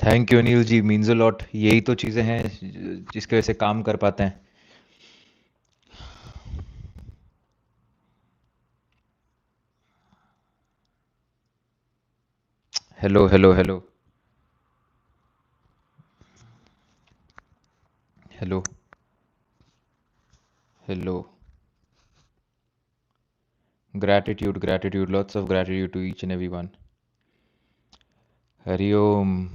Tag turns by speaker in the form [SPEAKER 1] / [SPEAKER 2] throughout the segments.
[SPEAKER 1] Thank you Anil ji, means a lot. यही तो चीज़ें हैं जिसकी वजह से काम कर पाते हैं। Hello hello hello. Hello hello. Gratitude gratitude, lots of gratitude to each and every one. Hariom.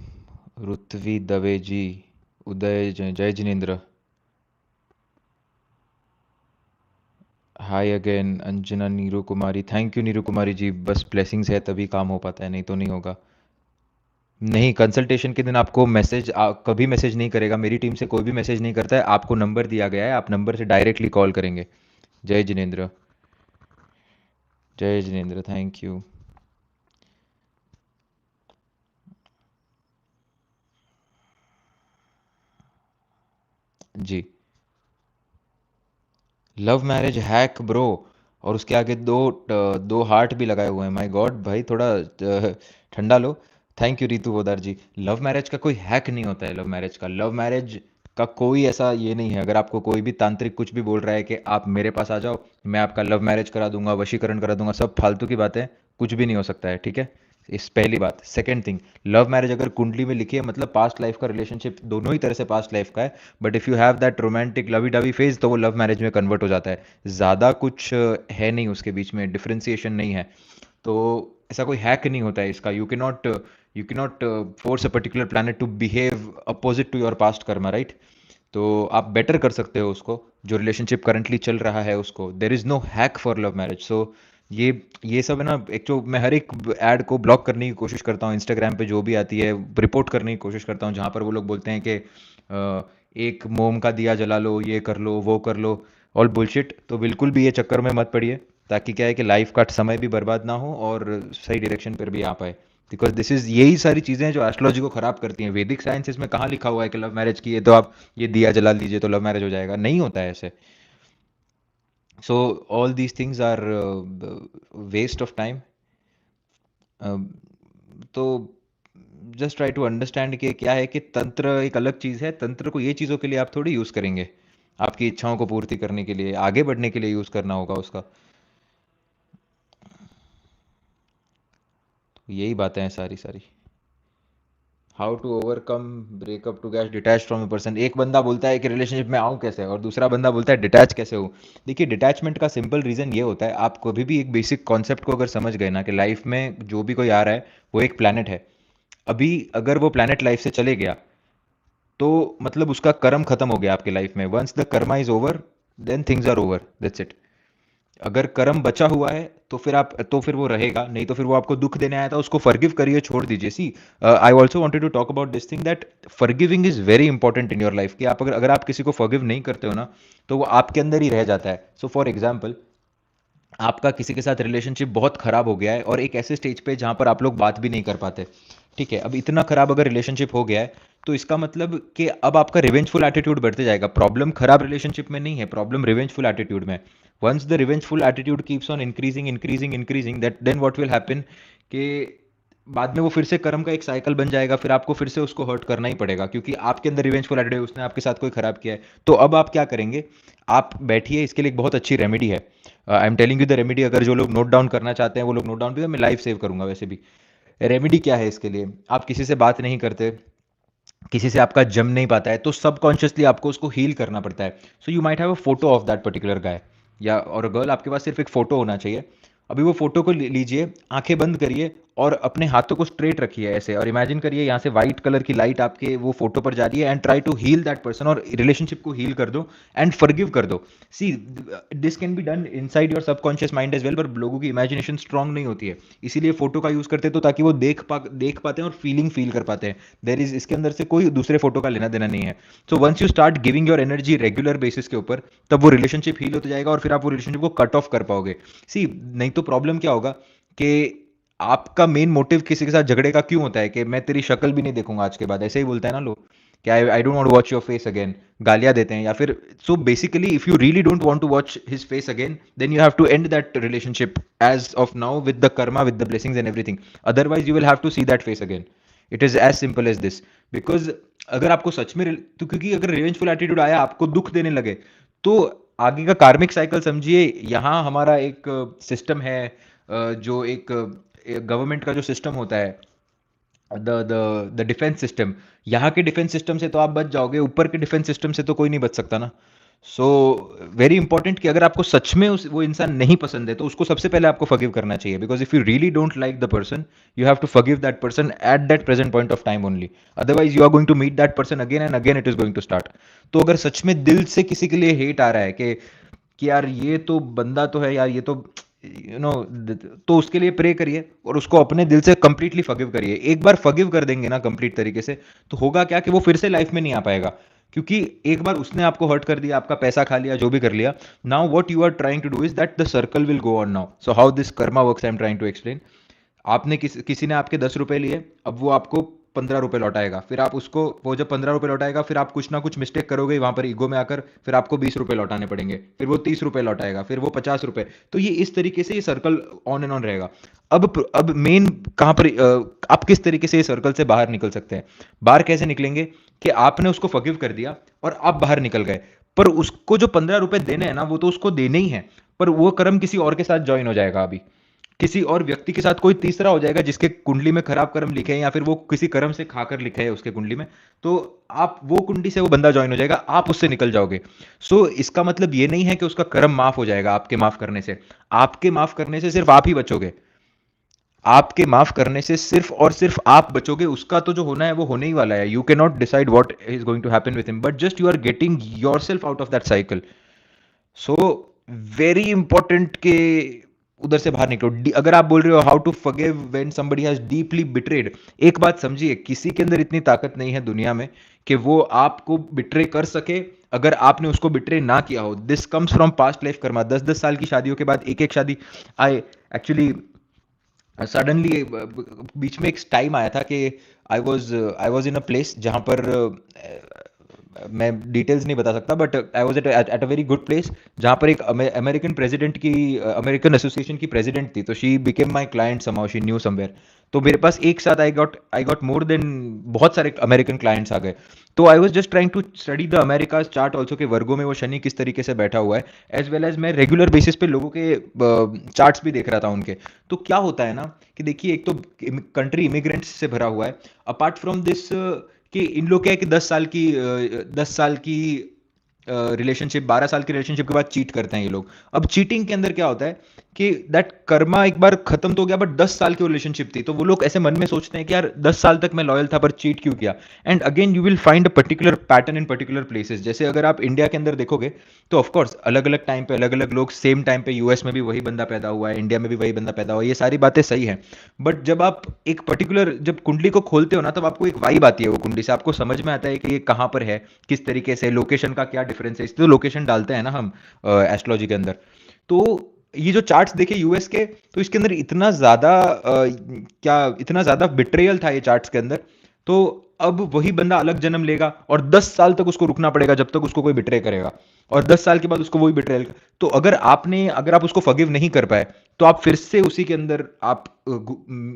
[SPEAKER 1] Rutvi Dave ji. Uday Jai Jinendra. Hi again Anjana Neeru Kumari, thank you Neeru Kumari ji. बस ब्लेसिंग्स है तभी काम हो पाता है, नहीं तो नहीं होगा। नहीं, कंसल्टेशन के दिन आपको मैसेज कभी मैसेज नहीं करेगा, मेरी टीम से कोई भी मैसेज नहीं करता है। आपको नंबर दिया गया है, आप नंबर से डायरेक्टली कॉल करेंगे। जय जिनेन्द्र। जय जिनेन्द्र, थैंक यू। जी। Love marriage hack bro. और उसके आगे दो हार्ट भी लगाए हुए हैं। माय गॉड भाई, थोड़ा ठंडा लो। Thank you Ritu Podar ji. Love marriage का कोई हैक नहीं होता है। लव मैरिज का कोई ऐसा ये नहीं है। अगर आपको कोई भी तांत्रिक कुछ भी बोल रहा है कि आप मेरे पास आ जाओ, मैं आपका लव मैरिज करा दूंगा, वशीकरण करा दूंगा, सब फालतू की बातें। कुछ भी नहीं हो सकता है, ठीक है। इस पहली बात। सेकंड थिंग, लव मैरिज अगर कुंडली में लिखी है मतलब पास्ट लाइफ का रिलेशनशिप दोनों ही तरह से पास्ट लाइफ का है। But if you have that romantic lovey dovey phase तो वो लव मैरिज में कन्वर्ट हो जाता है। ज़्यादा कुछ है नहीं उसके बीच में, डिफ्रेंसिएशन नहीं है। तो ऐसा कोई हैक नहीं होता है इसका। You cannot force a particular planet to behave opposite to your past karma, right. तो आप बेटर कर सकते हो उसको, जो रिलेशनशिप करंटली चल रहा है उसको। There is no hack for love marriage. So ये ये सब है ना। एक तो मैं हर एक ऐड को ब्लॉक करने की कोशिश करता हूँ, इंस्टाग्राम पे जो भी आती है रिपोर्ट करने की कोशिश करता हूँ, जहाँ पर वो लोग बोलते हैं कि एक मोम का दिया जला लो, ये कर लो, वो कर लो। All bullshit. तो बिल्कुल भी ये चक्कर में मत पड़िए, ताकि क्या है कि लाइफ का समय भी बर्बाद ना हो और सही डायरेक्शन पर भी आ पाए। बिकॉज दिस इज यही सारी चीज़ें हैं जो एस्ट्रोलॉजी को खराब करती हैं। वैदिक साइंसेस में कहाँ लिखा हुआ है कि लव मैरिज की है तो आप ये दिया जला लीजिए तो लव मैरिज हो जाएगा? नहीं होता है ऐसे। So all these things are waste of time. तो जस्ट ट्राई टू अंडरस्टैंड कि क्या है कि तंत्र एक अलग चीज़ है। तंत्र को ये चीज़ों के लिए आप थोड़ी यूज़ करेंगे। आपकी इच्छाओं को पूर्ति करने के लिए, आगे बढ़ने के लिए यूज़ करना होगा उसका। तो यही बातें हैं सारी सारी। How to overcome breakup to get detach from a person. एक बंदा बोलता है कि रिलेशनशिप में आऊँ कैसे, और दूसरा बंदा बोलता है डिटैच कैसे हूँ। देखिए, डिटैचमेंट का सिंपल रीज़न ये होता है, आप कभी भी एक बेसिक कॉन्सेप्ट को अगर समझ गए ना कि लाइफ में जो भी कोई आ रहा है वो एक प्लानट है। अभी अगर वो प्लानट लाइफ से चले गया तो मतलब उसका कर्म खत्म हो गया आपके लाइफ में। Once the karma is over, then things are over, that's it. अगर कर्म बचा हुआ है तो फिर वो रहेगा, नहीं तो फिर वो आपको दुख देने आया था, उसको फॉरगिव करिए, छोड़ दीजिए। See, I also wanted to talk about this thing that forgiving is very important in your life. कि आप अगर आप किसी को फॉरगिव नहीं करते हो ना, तो वो आपके अंदर ही रह जाता है। सो फॉर एग्जाम्पल, आपका किसी के साथ रिलेशनशिप बहुत खराब हो गया है और एक ऐसे स्टेज पे जहां पर आप लोग बात भी नहीं कर पाते। ठीक है, अब इतना खराब अगर रिलेशनशिप हो गया है, तो इसका मतलब कि अब आपका रिवेंजफुल एटीट्यूड बढ़ते जाएगा। प्रॉब्लम खराब रिलेशनशिप में नहीं है, प्रॉब्लम रिवेंजफुल एटीट्यूड में। Once the revengeful attitude keeps on increasing increasing increasing, that then what will happen कि बाद में वो फिर से कर्म का एक साइकिल बन जाएगा। फिर आपको फिर से उसको हर्ट करना ही पड़ेगा, क्योंकि आपके अंदर रिवेंजफुल एटीट्यूड, उसने आपके साथ कोई खराब किया है। तो अब आप क्या करेंगे? आप बैठिए, इसके लिए एक बहुत अच्छी रेमेडी है। I am telling you the remedy. अगर जो लोग नोट डाउन करना चाहते हैं वो लोग नोट डाउन भी, मैं लाइव सेव करूंगा वैसे भी। रेमेडी क्या है इसके लिए? आप किसी से बात नहीं करते, किसी से आपका जम नहीं पाता है, तो सबकॉन्शियसली आपको उसको हील करना पड़ता है। So you might have a photo of that particular guy या और गर्ल। आपके पास सिर्फ एक फोटो होना चाहिए। अभी वो फोटो को लीजिए, आंखें बंद करिए और अपने हाथों को स्ट्रेट रखिए ऐसे, और इमेजिन करिए यहाँ से व्हाइट कलर की लाइट आपके वो फोटो पर जा रही है। And try to heal that person, और रिलेशनशिप को हील कर दो एंड फॉरगिव कर दो। See, this can be done inside your subconscious mind as well, पर लोगों की इमेजिनेशन स्ट्रांग नहीं होती है। इसीलिए फोटो का यूज करते हैं, तो ताकि वो देख पाते हैं और फीलिंग फील कर पाते हैं। देर इज इसके अंदर से कोई दूसरे फोटो का लेना देना नहीं है। So once you start giving your energy regular basis के ऊपर, तब वो रिलेशनशिप हील होता जाएगा और फिर आप वो रिलेशनशिप को कट ऑफ कर पाओगे। सी, नहीं तो प्रॉब्लम क्या होगा कि आपका मेन मोटिव किसी के साथ झगड़े का क्यों होता है कि मैं तेरी शक्ल भी नहीं देखूंगा आज के बाद, ऐसे ही बोलते हैं ना लोग कि I don't want to watch your face again. गालियां देते हैं या फिर। So basically if you really don't want to watch his face again, then you have to end that relationship as of now with the karma, with the blessings and everything. Otherwise you will have to see that face again. It is as simple as this. Because अगर आपको सच में तो क्योंकि अगर revengeful attitude आया, आपको दुख देने लगे, तो आगे का कार्मिक साइकिल समझिए। यहाँ हमारा एक सिस्टम है, जो एक गवर्नमेंट का जो सिस्टम होता है, द डिफेंस सिस्टम। यहाँ के डिफेंस सिस्टम से तो आप बच जाओगे, ऊपर के डिफेंस सिस्टम से तो कोई नहीं बच सकता ना। सो वेरी इंपॉर्टेंट कि अगर आपको सच में वो इंसान नहीं पसंद है, तो उसको सबसे पहले आपको फॉरगिव करना चाहिए। Because if you really don't like the person, you have to forgive that person at that present point of time only. Otherwise you are going to meet that person again and again, it is going to start. तो अगर सच में दिल से किसी के लिए hate आ रहा है कि यार ये तो बंदा तो है यार, ये तो यू नो, तो उसके लिए प्रे करिए और उसको अपने दिल से कंप्लीटली फॉरगिव करिए। एक बार फॉरगिव कर देंगे ना कंप्लीट तरीके से, तो होगा क्या कि वो फिर से लाइफ में नहीं आ पाएगा। क्योंकि एक बार उसने आपको हर्ट कर दिया, आपका पैसा खा लिया, जो भी कर लिया, now what you are trying to do is that the circle will go on now. So how this karma works, I am trying to explain. आपने किसी ने आपके 10 रुपए लिए, अब वो आपको 15 रुपए लौटाएगा, फिर आप उसको, वो जब 15 रुपए लौटाएगा, फिर आप कुछ ना कुछ मिस्टेक करोगे वहां पर ईगो में आकर, फिर आपको 20 रुपए लौटाने पड़ेंगे, फिर वो 30 रुपए लौटाएगा, फिर वो 50 रुपए। तो ये इस तरीके से ये सर्कल ऑन एंड ऑन रहेगा। अब मेन कहां पर आप किस तरीके से ये सर्कल से बाहर निकल सकते हैं? बाहर कैसे निकलेंगे कि आपने उसको फॉरगिव कर दिया और आप बाहर निकल गए, पर उसको जो 15 रुपए देने हैं ना, वो तो उसको देने ही है, पर वो कर्म किसी और के साथ ज्वाइन हो जाएगा। अभी किसी और व्यक्ति के साथ कोई तीसरा हो जाएगा जिसके कुंडली में खराब कर्म लिखे हैं, या फिर वो किसी कर्म से खाकर लिखे है उसके कुंडली में। तो आप वो कुंडली से वो बंदा ज्वाइन हो जाएगा, आप उससे निकल जाओगे। इसका मतलब ये नहीं है कि उसका कर्म माफ हो जाएगा आपके माफ करने से। आपके माफ करने से सिर्फ आप ही बचोगे। आपके माफ करने से सिर्फ और सिर्फ आप बचोगे। उसका तो जो होना है वो होने ही वाला है। You can not decide what is going to happen with him, but just you are getting your self out of that cycle. So very important के उधर से बाहर निकलो। अगर आप बोल रहे हो how to forgive when somebody has deeply betrayed, एक बात समझिए, किसी के अंदर इतनी ताकत नहीं है दुनिया में कि वो आपको बिट्रे कर सके अगर आपने उसको बिट्रे ना किया हो। This comes from past life Karma. 10-10 साल की शादियों के बाद एक एक शादी। आई एक्चुअली सडनली बीच में एक टाइम आया था कि I was in a place जहाँ पर मैं डिटेल्स नहीं बता सकता, but I was at a very good place जहाँ पर एक अमेरिकन प्रेसिडेंट की, अमेरिकन एसोसिएशन की प्रेसिडेंट थी। तो she became my client somehow, she knew somewhere. तो मेरे पास एक साथ आई गॉट मोर देन बहुत सारे अमेरिकन क्लाइंट्स आ गए। तो I was just trying to study the America chart also, के वर्गों में वो शनि किस तरीके से बैठा हुआ है, एज वेल एज मैं रेगुलर बेसिस पे लोगों के चार्ट्स भी देख रहा था उनके। तो क्या होता है ना कि देखिए, एक तो कंट्री इमिग्रेंट्स से भरा हुआ है। अपार्ट फ्रॉम दिस कि इन लोग क्या है कि 10 साल की रिलेशनशिप, 12 साल की रिलेशनशिप के बाद चीट करते हैं ये लोग। अब चीटिंग के अंदर क्या होता है कि दैट कर्मा एक बार खत्म तो हो गया, बट 10 साल की रिलेशनशिप थी, तो वो लोग ऐसे मन में सोचते हैं कि यार 10 साल तक मैं लॉयल था पर चीट क्यों किया। And again you will find a particular pattern in particular places. जैसे अगर आप इंडिया के अंदर देखोगे, तो ऑफकोर्स अलग अलग टाइम पे अलग अलग लोग, सेम टाइम पे यूएस में भी वही बंदा पैदा हुआ है, इंडिया में भी वही बंदा पैदा हुआ है, ये सारी बातें सही है। बट जब आप एक पर्टिकुलर, जब कुंडली को खोलते हो ना, तब आपको एक वाइब आती है वो कुंडली से, आपको समझ में आता है कि ये कहाँ पर है, किस तरीके से, लोकेशन का क्या डिफरेंस है। इसलिए तो लोकेशन डालते हैं ना हम एस्ट्रोलॉजी के अंदर। तो ये जो चार्ट्स देखे यूएस के, तो इसके अंदर इतना ज्यादा इतना ज्यादा बिट्रेयल था ये चार्ट्स के अंदर। तो अब वही बंदा अलग जन्म लेगा और 10 साल तक उसको रुकना पड़ेगा जब तक उसको कोई बिट्रे करेगा, और 10 साल के बाद उसको वही बिट्रेयल। तो अगर आप उसको फॉरगिव नहीं कर पाए, तो आप फिर से उसी के अंदर आप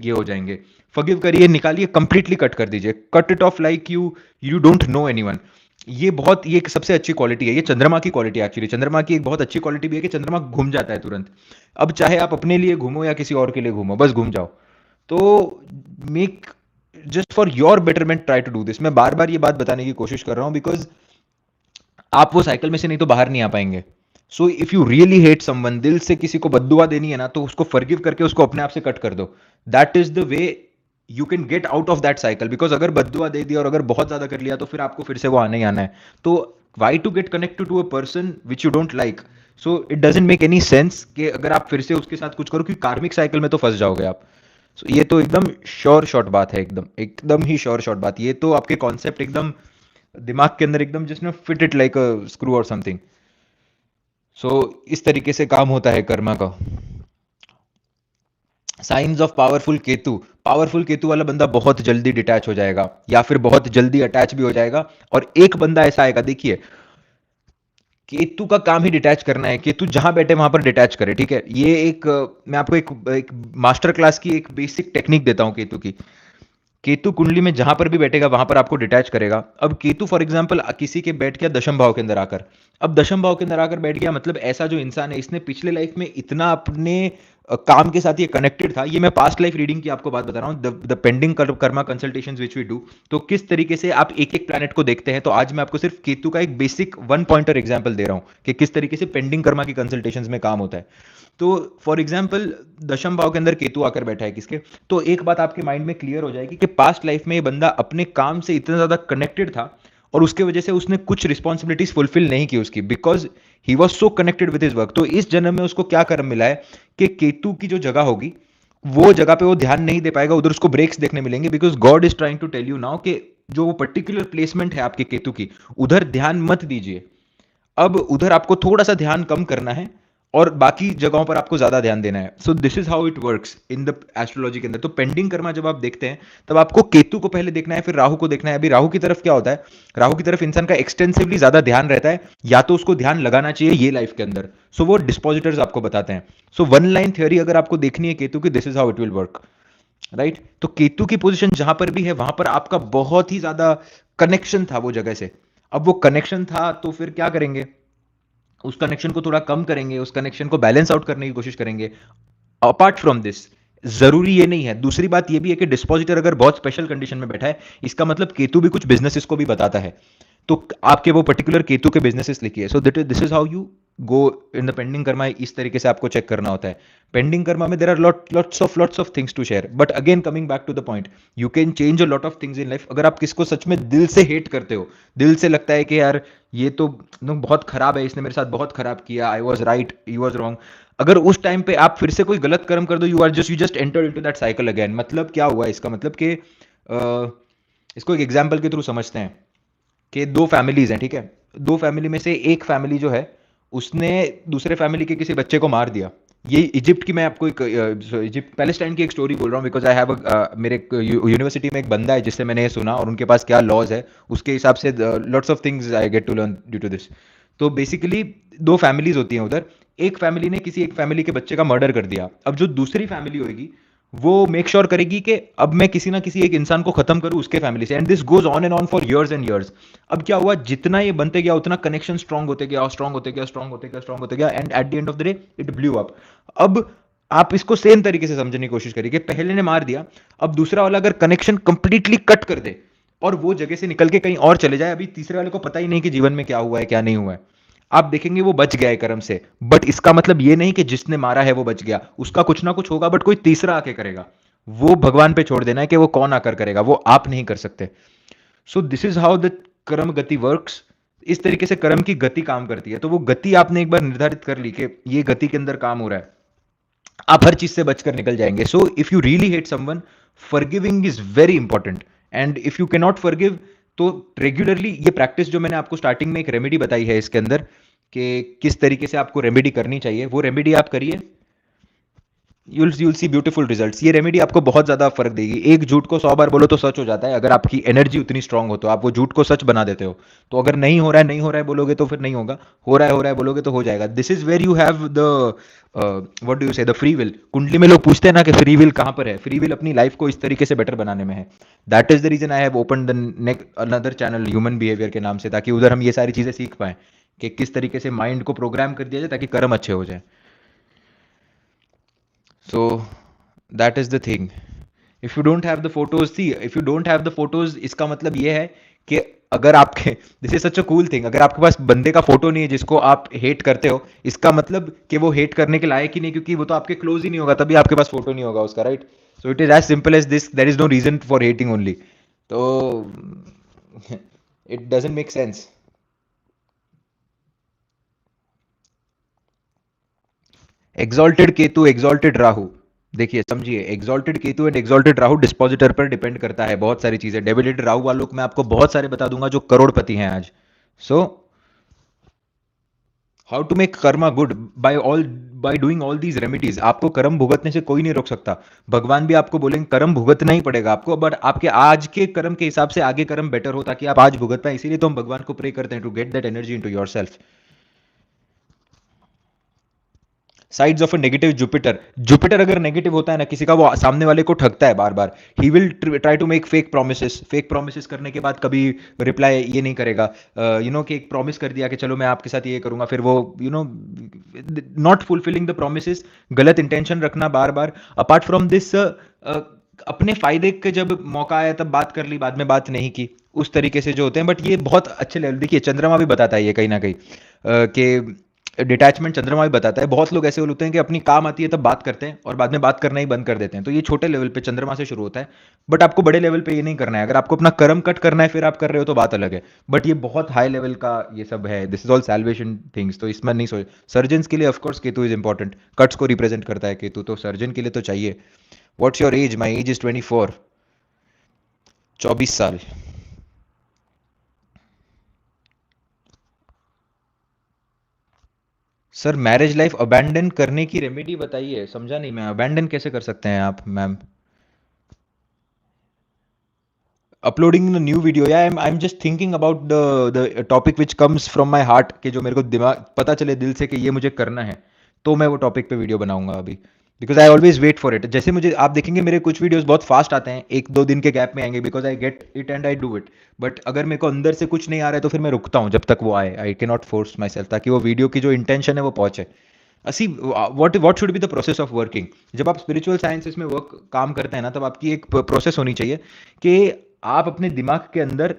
[SPEAKER 1] ये हो जाएंगे। फॉरगिव करिए, निकालिए, कंप्लीटली कट कर दीजिए, cut it of like you you don't know anyone. ये एक सबसे अच्छी क्वालिटी है, ये चंद्रमा की क्वालिटी है। एक्चुअली चंद्रमा की एक बहुत अच्छी क्वालिटी भी है कि चंद्रमा घूम जाता है तुरंत। अब चाहे आप अपने लिए घूमो या किसी और के लिए घूमो, बस घूम जाओ। तो make just for your betterment try to do this. मैं बार बार ये बात बताने की कोशिश कर रहा हूं, बिकॉज आप वो साइकिल में से नहीं तो बाहर नहीं आ पाएंगे। So if you really hate someone, दिल से किसी को बद्दुआ देनी है ना, तो उसको फॉरगिव करके उसको अपने आप से कट कर दो। That is the way you can get out of that cycle. Because अगर बद्दुआ दे दिया और अगर बहुत ज्यादा कर लिया, तो फिर आपको फिर से वो आना ही आना है। तो why to get connected to a person which you don't like? So it doesn't make any sense कि अगर आप फिर से उसके साथ कुछ करो, क्योंकि कार्मिक साइकिल में तो फंस जाओगे आप। ये तो एकदम श्योर शॉट बात है, एकदम एकदम ही श्योर शॉट बात। ये तो आपके कॉन्सेप्ट एकदम दिमाग के अंदर एकदम जिसने fit it like a screw और समथिंग। सो इस तरीके से काम होता है कर्मा का। साइंस ऑफ पावरफुल केतु वाला बंदा बहुत जल्दी डिटैच हो जाएगा, या फिर बहुत जल्दी अटैच भी हो जाएगा। और एक बंदा ऐसा आएगा, देखिए, केतु का काम ही डिटैच करना है। केतु जहां बैठे वहां पर डिटैच करे, ठीक है। ये एक मैं आपको एक मास्टर क्लास की एक बेसिक टेक्निक देता हूं केतु की। केतु कुंडली में जहां पर भी बैठेगा वहां पर आपको डिटैच करेगा। अब केतु फॉर एग्जांपल किसी के बैठ गया दशम भाव के अंदर आकर, अब दशम भाव के अंदर आकर बैठ गया मतलब ऐसा जो इंसान है इसने पिछले लाइफ में इतना अपने काम के साथ ये कनेक्टेड था। ये मैं पास्ट लाइफ रीडिंग की आपको बात बता रहा हूँ, the pending karma consultations which we do. तो किस तरीके से आप एक एक प्लैनेट को देखते हैं, तो आज मैं आपको सिर्फ केतु का एक बेसिक वन पॉइंटर एग्जांपल दे रहा हूँ कि किस तरीके से पेंडिंग कर्मा की कंसल्टेशंस में काम होता है। तो फॉर एग्जाम्पल दशम भाव के अंदर केतु आकर बैठा है किसके, तो एक बात आपके माइंड में क्लियर हो जाएगी कि पास्ट लाइफ में ये बंदा अपने काम से इतना ज्यादा कनेक्टेड था और उसके वजह से उसने कुछ रिस्पॉन्सिबिलिटीज फुलफिल नहीं की उसकी, because he was so connected with his work. तो इस जन्म में उसको क्या कर्म मिला है कि केतु की जो जगह होगी वो जगह पे वो ध्यान नहीं दे पाएगा, उधर उसको ब्रेक्स देखने मिलेंगे, because God is trying to tell you now कि जो वो पर्टिकुलर प्लेसमेंट है आपके केतु की, उधर ध्यान मत दीजिए। अब उधर आपको थोड़ा सा ध्यान कम करना है और बाकी जगहों पर आपको ज्यादा ध्यान देना है। So this is how it works in the astrology के अंदर। तो पेंडिंग कर्मा जब आप देखते हैं तब आपको केतु को पहले देखना है, फिर राहु को देखना है। अभी राहु की तरफ क्या होता है, राहु की तरफ इंसान का एक्सटेंसिवली ज्यादा ध्यान रहता है, या तो उसको ध्यान लगाना चाहिए ये लाइफ के अंदर। सो वो डिस्पोजिटर्स आपको बताते हैं। सो वन लाइन थ्योरी अगर आपको देखनी है केतु की, this is how it will work, right. तो केतु की पोजीशन जहां पर भी है वहां पर आपका बहुत ही ज्यादा कनेक्शन था वो जगह से। अब वो कनेक्शन था तो फिर क्या करेंगे, उस कनेक्शन को थोड़ा कम करेंगे, उस कनेक्शन को बैलेंस आउट करने की कोशिश करेंगे। अपार्ट फ्रॉम दिस, जरूरी ये नहीं है। दूसरी बात ये भी है कि डिस्पोजिटर अगर बहुत स्पेशल कंडीशन में बैठा है, इसका मतलब केतु भी कुछ बिजनेसेस को भी बताता है। तो आपके वो पर्टिकुलर केतु के बिजनेसेस लिखिए। सो this is how you go in the pending Karma. इस तरीके से आपको चेक करना होता है। पेंडिंग कर्मा में there are lots of things to share, but again coming back to the point, you can change a lot of things in life. अगर आप किसको सच में दिल से हेट करते हो, दिल से लगता है कि यार ये तो बहुत खराब है, इसने मेरे साथ बहुत खराब किया, I was right he was wrong, अगर उस टाइम पे आप फिर से कोई गलत कर्म कर दो, you just enter into that cycle again. मतलब क्या हुआ इसका मतलब कि इसको एक एग्जांपल के थ्रू समझते हैं कि दो फैमिलीज हैं, ठीक है। दो फैमिली में से एक फैमिली जो है उसने दूसरे फैमिली के किसी बच्चे को मार दिया। ये इजिप्ट की मैं आपको एक इजिप्ट पैलेस्टाइन की एक स्टोरी बोल रहा हूँ, बिकॉज आई हैव मेरे यूनिवर्सिटी में एक बंदा है जिससे मैंने ये सुना, और उनके पास क्या लॉज है उसके हिसाब से lots of things I get to learn due to this. So basically दो फैमिलीज होती हैं उधर। एक फैमिली ने किसी एक फैमिली के बच्चे का मर्डर कर दिया। अब जो दूसरी फैमिली होगी वो मेक श्योर करेगी कि अब मैं किसी ना किसी एक इंसान को खत्म करूं उसके फैमिली से, and this goes on and on for years and years. अब क्या हुआ, जितना ये बनते गया उतना कनेक्शन स्ट्रांग होते गया, स्ट्रांग होते गया, स्ट्रांग होते गया, स्ट्रांग होते गया, and at the end of the day it blew up. अब आप इसको सेम तरीके से समझने की कोशिश करिए कि पहले ने मार दिया, अब दूसरा वाला अगर कनेक्शन कंप्लीटली कट कर दे और वो जगह से निकल के कहीं और चले जाए, अभी तीसरे वाले को पता ही नहीं कि जीवन में क्या हुआ है क्या नहीं हुआ है, आप देखेंगे वो बच गया है कर्म से। बट इसका मतलब ये नहीं कि जिसने मारा है वो बच गया, उसका कुछ ना कुछ होगा, बट कोई तीसरा आके करेगा। वो भगवान पे छोड़ देना है कि वो कौन आकर करेगा, वो आप नहीं कर सकते। सो दिस इज हाउ द कर्म गति वर्क्स। इस तरीके से कर्म की गति काम करती है। तो वो गति आपने एक बार निर्धारित कर ली कि ये गति के अंदर काम हो रहा है, आप हर चीज से बचकर निकल जाएंगे। So if you really hate someone, forgiving is very important. And if you can not forgive, तो रेगुलरली ये प्रैक्टिस जो मैंने आपको स्टार्टिंग में एक रेमेडी बताई है इसके अंदर कि किस तरीके से आपको रेमेडी करनी चाहिए, वो रेमेडी आप करिए, you'll see beautiful results। ये रेमेडी आपको बहुत ज्यादा फर्क देगी। एक झूठ को 100 बार बोलो तो सच हो जाता है, अगर आपकी एनर्जी उतनी स्ट्रांग हो तो आप वो झूठ को सच बना देते हो। तो अगर नहीं हो रहा है, नहीं हो रहा है बोलोगे तो फिर नहीं होगा, हो रहा है बोलोगे तो हो जाएगा। This is where you have the what do you say the free will. कुंडली में लोग पूछते हैं ना कि फ्री विल कहां पर है, फ्री विल अपनी लाइफ को इस तरीके से बेटर बनाने में है। That is the reason I have open the another channel human behaviour के नाम से, ताकि उधर हम ये सारी चीजें सीख पाए कि किस तरीके से माइंड को प्रोग्राम कर दिया जाए ताकि कर्म अच्छे हो जाए। So that is the thing। if you don't have the photos, see if you don't have the photos, इसका मतलब ये है कि अगर आपके this is such a cool thing, अगर आपके पास बंदे का फोटो नहीं है जिसको आप हेट करते हो, इसका मतलब कि वो हेट करने के लायक ही नहीं, क्योंकि वो तो आपके क्लोज ही नहीं होगा, तभी आपके पास फोटो नहीं होगा उसका, right. So it is as simple as this, there is no reason for hating only. तो it doesn't make sense. Exalted Ketu, exalted Rahu, देखिए समझिए, exalted Ketu and exalted Rahu dispositor पर डिपेंड करता है बहुत सारी चीजें। डेबिटेड राहु वालों को मैं आपको बहुत सारे बता दूंगा जो करोड़पति हैं आज। So how to make karma good, by doing all these remedies. आपको कर्म भुगतने से कोई नहीं रोक सकता। भगवान भी आपको बोलेंगे कर्म भुगतना ही पड़ेगा आपको, बट आपके आज के कर्म के हिसाब से आगे कर्म बेटर हो ताकि आप आज भुगत पाए। इसीलिए तो हम भगवान को प्रे करते हैं to get that energy into yourself. Sides of a negative Jupiter, Jupiter अगर नेगेटिव होता है ना किसी का, वो सामने वाले को ठगता है बार बार, he will try to make fake promises करने के बाद कभी रिप्लाई ये नहीं करेगा, कि एक प्रॉमिस कर दिया कि चलो मैं आपके साथ ये करूंगा, फिर वो नॉट फुलफिलिंग द प्रोमिसेस, गलत इंटेंशन रखना बार बार। अपार्ट फ्रॉम दिस, अपने फायदे के जब मौका आया तब बात कर ली, बाद में बात नहीं की, उस तरीके से जो होते हैं। बट ये बहुत अच्छे लेवल, देखिए चंद्रमा भी बताता है ये कहीं ना कहीं कि डिटैचमेंट चंद्रमा भी बताता है। बहुत लोग ऐसे होते हैं कि अपनी काम आती है तब बात करते हैं और बाद में बात करना ही बंद कर देते हैं, तो ये छोटे लेवल पे चंद्रमा से शुरू होता है। बट आपको बड़े लेवल पे ये नहीं करना है, अगर आपको अपना कर्म कट करना है फिर आप कर रहे हो तो बात अलग है, बट ये बहुत हाई लेवल का ये सब है, this is all salvation things, तो इसमें नहीं सोच। सर्जन के लिए of course Ketu is important, cuts को रिप्रेजेंट करता है केतु, तो सर्जन के लिए तो चाहिए। What's your age? My age is 24, 24 साल। सर मैरिज लाइफ अबैंडन करने की रेमेडी बताइए, समझा नहीं मैं, अबैंडन कैसे कर सकते हैं आप मैम? अपलोडिंग न्यू वीडियो, या I am just thinking about the topic which comes from my heart, कि जो मेरे को दिमाग पता चले दिल से कि ये मुझे करना है, तो मैं वो टॉपिक पे वीडियो बनाऊंगा अभी। Because I always wait for it, जैसे मुझे आप देखेंगे मेरे कुछ वीडियोस बहुत फास्ट आते हैं, एक दो दिन के गैप में आएंगे, because I get it and I do it. But अगर मेरे को अंदर से कुछ नहीं आ रहा है तो फिर मैं रुकता हूँ जब तक वो आए, आई can not force my self, ताकि वो वीडियो की जो इंटेंशन है वो पहुंचे। See what should be the process of working? जब आप स्पिरिचुअल साइंसेस में वर्क काम करते हैं ना, तब आपकी एक प्रोसेस होनी चाहिए कि आप अपने दिमाग के अंदर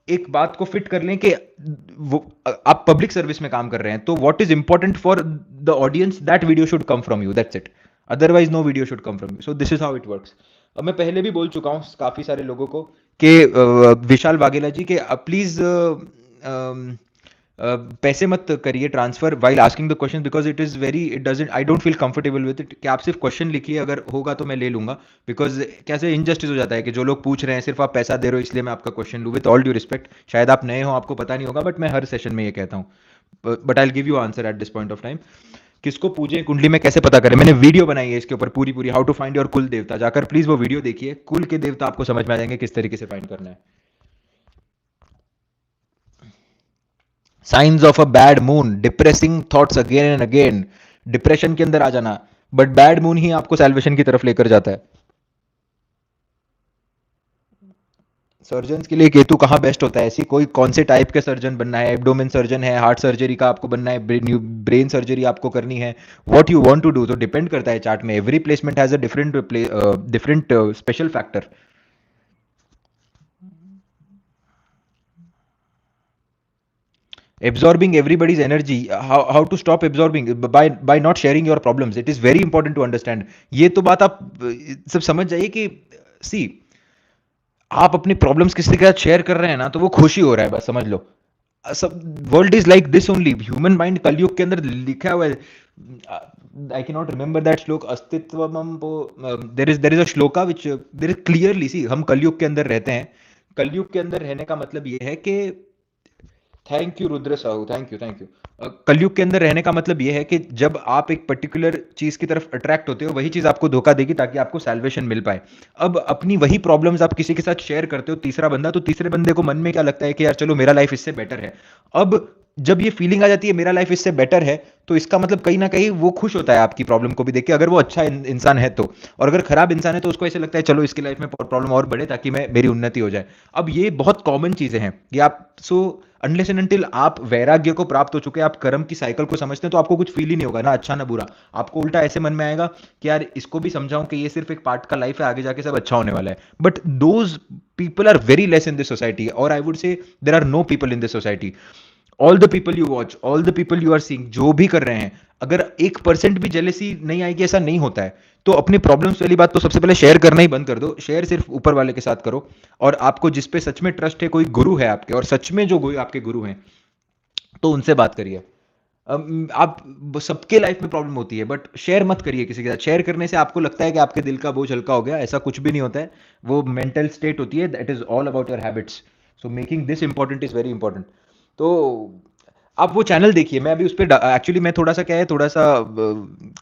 [SPEAKER 1] एक बात को फिट कर लें कि आप पब्लिक सर्विस में काम कर रहे हैं, तो what is important for the audience, that video should come from you, that's it, otherwise no video should come from you. So this is how it works. अब मैं पहले भी बोल चुका हूँ काफी सारे लोगों को कि विशाल वाघेला जी के प्लीज पैसे मत करिए transfer while asking the question, because it is very, it doesn't, I don't feel comfortable with it, कि आप सिर्फ क्वेश्चन लिखिए, अगर होगा तो मैं ले लूंगा। बिकॉज कैसे इनजस्टिस हो जाता है कि जो लोग पूछ रहे हैं सिर्फ आप पैसा दे रहे हो इसलिए मैं आपका क्वेश्चन लूँ। विद ऑल ड्यू रिस्पेक्ट, शायद आप नए हो आपको पता नहीं होगा, बट मैं हर सेशन में ये कहता हूँ, but I will give you answer at this point of time. किसको पूजे कुंडली में कैसे पता करें, मैंने वीडियो बनाई है इसके ऊपर पूरी पूरी, हाउ टू फाइंड योर कुल देवता, जाकर प्लीज वो वीडियो देखिए, कुल के देवता आपको समझ में आ जाएंगे किस तरीके से फाइंड करना है। Science of a bad moon, depressing thoughts again and again, depression के अंदर आ जाना, बट बैड मून ही आपको सैल्वेशन की तरफ लेकर जाता है। सर्जन के लिए केतु कहाँ बेस्ट होता है? ऐसी कोई कौन से टाइप के सर्जन बनना है? एब्डोमेन सर्जन है, हार्ट सर्जरी का आपको बनना है, ब्रेन सर्जरी आपको करनी है, what you want to do, तो डिपेंड करता है चार्ट में, every placement has a different special factor. Absorbing everybody's energy, how to stop absorbing? By not sharing your problems, it is very important to understand। ये तो बात आप सब समझ जाइए कि सी, आप अपनी प्रॉब्लम्स किसी के साथ शेयर कर रहे हैं ना, तो वो खुशी हो रहा है, बस समझ लो। सब world is like this only, human mind Kalyug के अंदर लिखा हुआ है। I can not remember that shlok, अस्तित्वम, there is a shloka which there is clearly, see हम कलयुग के अंदर रहते हैं। कलयुग के अंदर रहने का मतलब ये है कि, thank you Rudra Sahu, thank you thank you. कलयुग के अंदर रहने का मतलब यह है कि जब आप एक पर्टिकुलर चीज की तरफ अट्रैक्ट होते हो, वही चीज आपको धोखा देगी ताकि आपको सैल्वेशन मिल पाए। अब अपनी वही प्रॉब्लम्स आप किसी के साथ शेयर करते हो, तीसरा बंदा, तो तीसरे बंदे को मन में क्या लगता है कि यार चलो मेरा लाइफ इससे बेटर है। अब जब ये फीलिंग आ जाती है मेरा लाइफ इससे बेटर है, तो इसका मतलब कहीं ना कहीं वो खुश होता है आपकी प्रॉब्लम को भी देख के, अगर वो अच्छा इंसान है तो। और अगर खराब इंसान है तो उसको ऐसे लगता है चलो इसकी लाइफ में प्रॉब्लम और बढ़े ताकि मेरी उन्नति हो जाए। अब ये बहुत कॉमन चीजें हैं कि आप, सो अनलेस एंड अनटिल आप वैराग्य को प्राप्त हो चुके, आप कर्म की साइकिल को समझते हैं, तो आपको कुछ फील ही नहीं होगा ना अच्छा ना बुरा। आपको उल्टा ऐसे मन में आएगा कि यार इसको भी समझाऊं कि ये सिर्फ एक पार्ट का लाइफ है, आगे जाके सब अच्छा होने वाला है। But those people are very less in this society, और I would say there are no people in this society. All the people you watch, all the people you are seeing, जो भी कर रहे हैं, अगर 1% भी जेलेसी नहीं आएगी, ऐसा नहीं होता है, तो अपनी प्रॉब्लम्स वाली बात तो सबसे पहले शेयर करना ही बंद कर दो। शेयर सिर्फ ऊपर वाले के साथ करो, और आपको जिस पे सच में ट्रस्ट है, कोई गुरु है आपके, और सच में जो आपके गुरु हैं, तो उनसे बात करिए। आप, सबके लाइफ में प्रॉब्लम होती है, बट शेयर मत करिए किसी के साथ। शेयर करने से आपको लगता है कि आपके दिल का बोझ हल्का हो गया, ऐसा कुछ भी नहीं होता है। वो मेंटल स्टेट होती है, that is all about your habits. So making this important is very important. तो आप वो चैनल देखिए, मैं अभी उस पर एक्चुअली, मैं थोड़ा सा क्या है, थोड़ा सा